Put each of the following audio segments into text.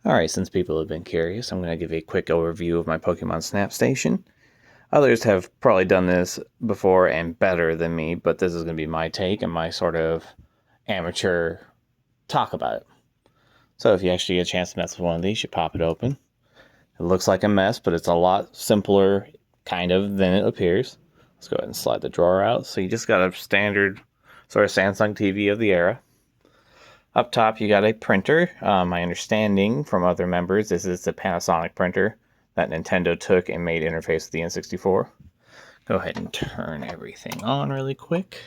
Alright, since people have been curious, I'm going to give a quick overview of my Pokemon Snap Station. Others have probably done this before and better than me, but this is going to be my take and my sort of amateur talk about it. So if you actually get a chance to mess with one of these, you pop it open. It looks like a mess, but it's a lot simpler, kind of, than it appears. Let's go ahead and slide the drawer out. So you just got a standard sort of Samsung TV of the era. Up top, you got a printer. My understanding from other members is it's a Panasonic printer that Nintendo took and made interface with the N64. Go ahead and turn everything on really quick.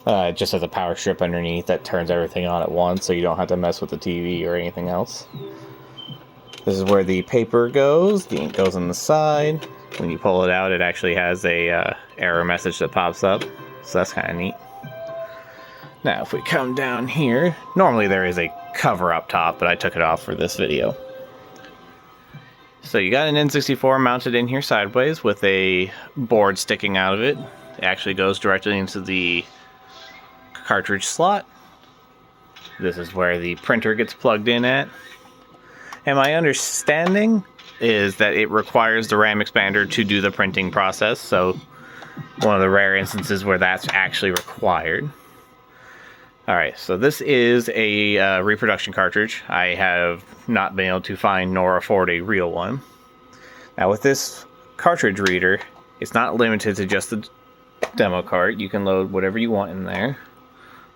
It just has a power strip underneath that turns everything on at once, so you don't have to mess with the TV or anything else. This is where the paper goes. The ink goes on the side. When you pull it out, it actually has a error message that pops up, so that's kind of neat. Now, if we come down here, normally there is a cover up top, but I took it off for this video. So you got an N64 mounted in here sideways with a board sticking out of it. It actually goes directly into the cartridge slot. This is where the printer gets plugged in at. And my understanding is that it requires the RAM expander to do the printing process, so one of the rare instances where that's actually required. Alright, so this is a reproduction cartridge. I have not been able to find nor afford a real one. Now with this cartridge reader, it's not limited to just the demo cart. You can load whatever you want in there.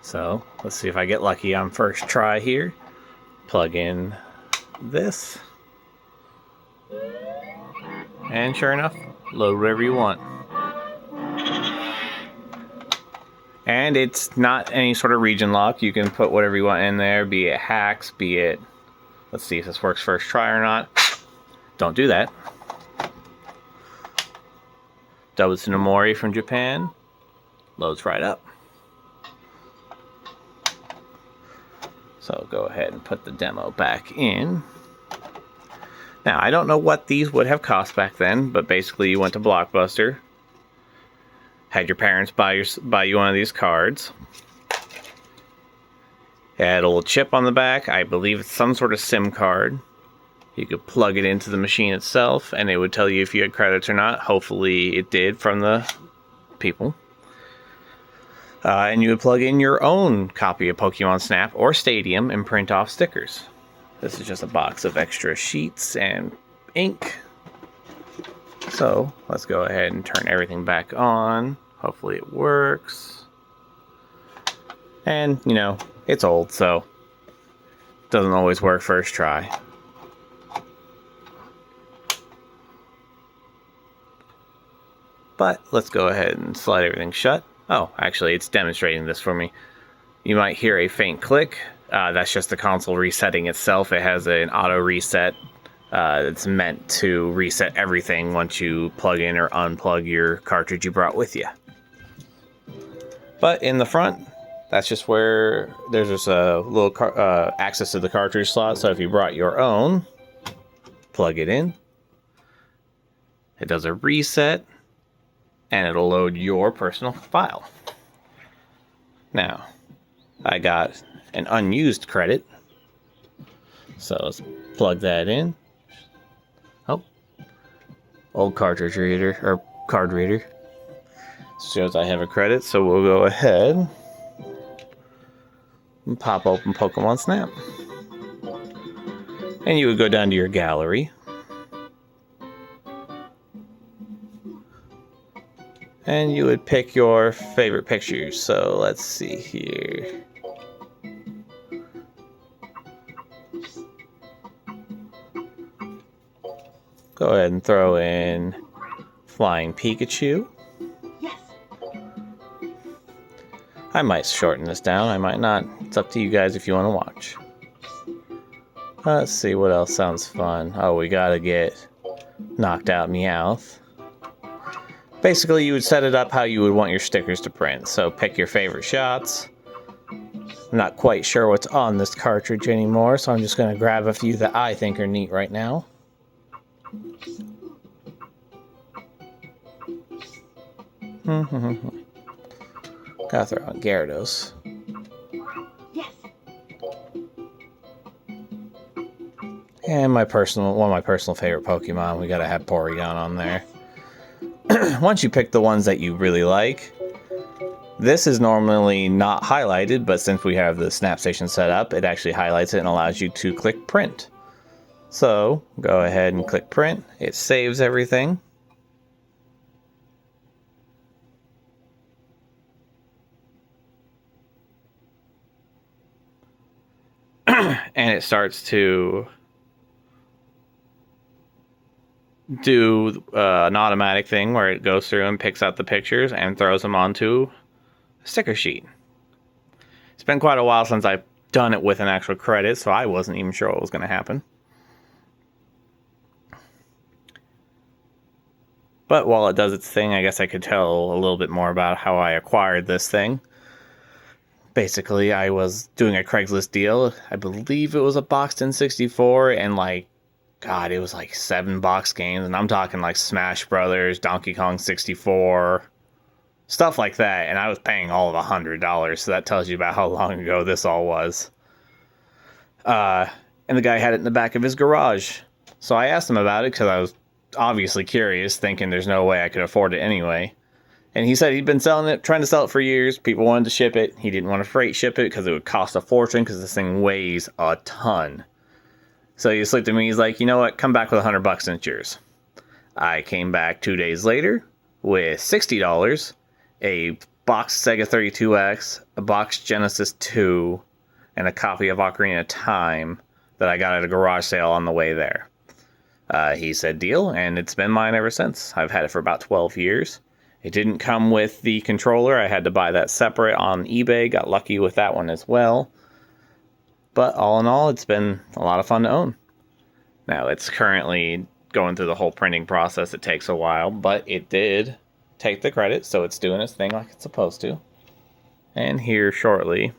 So, let's see if I get lucky on first try here. Plug in this. And sure enough, load whatever you want. And it's not any sort of region lock. You can put whatever you want in there, be it hacks, be it... Let's see if this works first try or not. Don't do that. Double Tsunomori from Japan. Loads right up. So go ahead and put the demo back in. Now, I don't know what these would have cost back then, but basically you went to Blockbuster, had your parents buy you one of these cards. It had a little chip on the back. I believe it's some sort of SIM card. You could plug it into the machine itself, and it would tell you if you had credits or not. Hopefully it did from the people. And you would plug in your own copy of Pokemon Snap or Stadium and print off stickers. This is just a box of extra sheets and ink. So let's go ahead and turn everything back on. Hopefully it works. And, you know, it's old, so it doesn't always work first try. But let's go ahead and slide everything shut. Oh, actually, it's demonstrating this for me. You might hear a faint click. That's just the console resetting itself. It has an auto reset. It's meant to reset everything once you plug in or unplug your cartridge you brought with you. But in the front, that's just where there's just a little access to the cartridge slot. So if you brought your own, plug it in. It does a reset, and it'll load your personal file. Now, I got an unused credit, so let's plug that in. Oh, old cartridge reader, or card reader. Shows I have a credit, so we'll go ahead and pop open Pokemon Snap. And you would go down to your gallery. And you would pick your favorite pictures. So let's see here. Go ahead and throw in Flying Pikachu. Yes. I might shorten this down, I might not. It's up to you guys if you want to watch. Let's see what else sounds fun. Oh, we gotta get Knocked Out Meowth. Basically, you would set it up how you would want your stickers to print. So pick your favorite shots. I'm not quite sure what's on this cartridge anymore, so I'm just going to grab a few that I think are neat right now. Gotta throw on Gyarados. Yes. And one of my personal favorite Pokemon, we gotta have Porygon on there. Once you pick the ones that you really like, this is normally not highlighted, but since we have the Snap Station set up, it actually highlights it and allows you to click print. So go ahead and click print. It saves everything. And it starts to do an automatic thing where it goes through and picks out the pictures and throws them onto a sticker sheet. It's been quite a while since I've done it with an actual credit, so I wasn't even sure what was going to happen. But while it does its thing, I guess I could tell a little bit more about how I acquired this thing. Basically, I was doing a Craigslist deal. I believe it was a boxed N64, and God, it was like 7 box games, and I'm talking like Smash Brothers, Donkey Kong 64, stuff like that, and I was paying all of $100, so that tells you about how long ago this all was. And the guy had it in the back of his garage, so I asked him about it because I was obviously curious, thinking there's no way I could afford it anyway. And he said he'd been trying to sell it for years. People wanted to ship it. He didn't want to freight ship it because it would cost a fortune because this thing weighs a ton. So he just looked at me, he's like, you know what, come back with $100 and it's yours. I came back 2 days later with $60, a box Sega 32X, a box Genesis 2, and a copy of Ocarina of Time that I got at a garage sale on the way there. He said deal, and it's been mine ever since. I've had it for about 12 years. It didn't come with the controller. I had to buy that separate on eBay. Got lucky with that one as well. But all in all, it's been a lot of fun to own. Now, it's currently going through the whole printing process. It takes a while, but it did take the credit, so it's doing its thing like it's supposed to. And here shortly,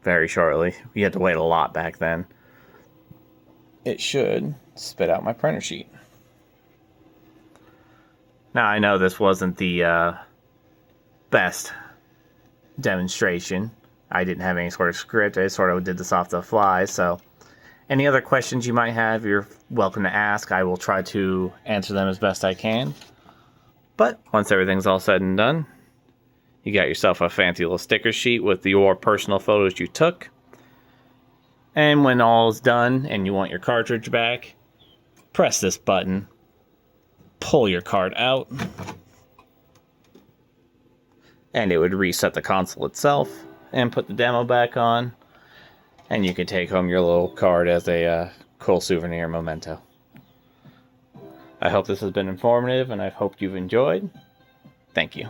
very shortly, we had to wait a lot back then, it should spit out my printer sheet. Now, I know this wasn't the best demonstration. I didn't have any sort of script. I sort of did this off the fly, so any other questions you might have, you're welcome to ask. I will try to answer them as best I can. But once everything's all said and done, you got yourself a fancy little sticker sheet with your personal photos you took. And when all is done and you want your cartridge back, press this button, pull your card out, and it would reset the console itself and put the demo back on, and you can take home your little card as a cool souvenir memento. I hope this has been informative, and I hope you've enjoyed. Thank you.